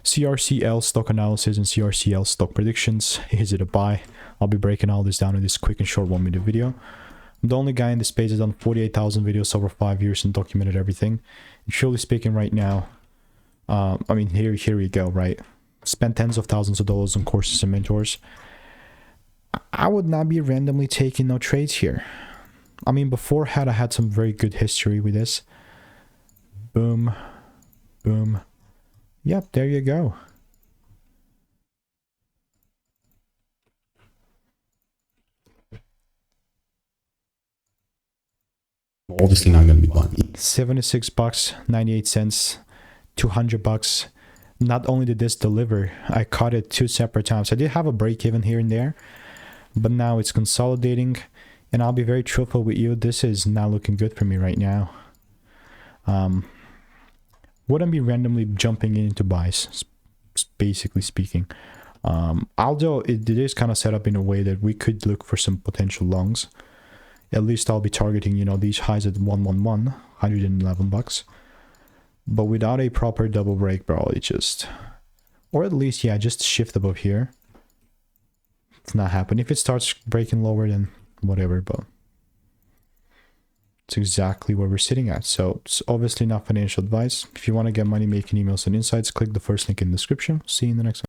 CRCL stock analysis and CRCL stock predictions. Is it a buy? I'll be breaking all this down in this quick and short 1-minute video. I'm the only guy in this space that's done 48,000 videos over 5 years and documented everything. And truly speaking right now, I mean, here we go, right? Spent tens of thousands of dollars on courses and mentors. I would not be randomly taking no trades here. I mean, before I had some very good history with this. Boom, boom. Yep, there you go. Obviously not going to be buying. $76, 98 cents, $200. Not only did this deliver, I caught it 2 separate times. I did have a break even here and there, but now it's consolidating. And I'll be very truthful with you, this is not looking good for me right now. Wouldn't be randomly jumping into buys, basically speaking. Although it is kind of set up in a way that we could look for some potential longs. At least I'll be targeting, you know, these highs at 111, $111. But without a proper double break, bro, it just... Or at least, yeah, just shift above here. It's not happening. If it starts breaking lower, then whatever, but... It's exactly where we're sitting at. So it's obviously not financial advice. If you want to get money making emails and insights, click the first link in the description. See you in the next one.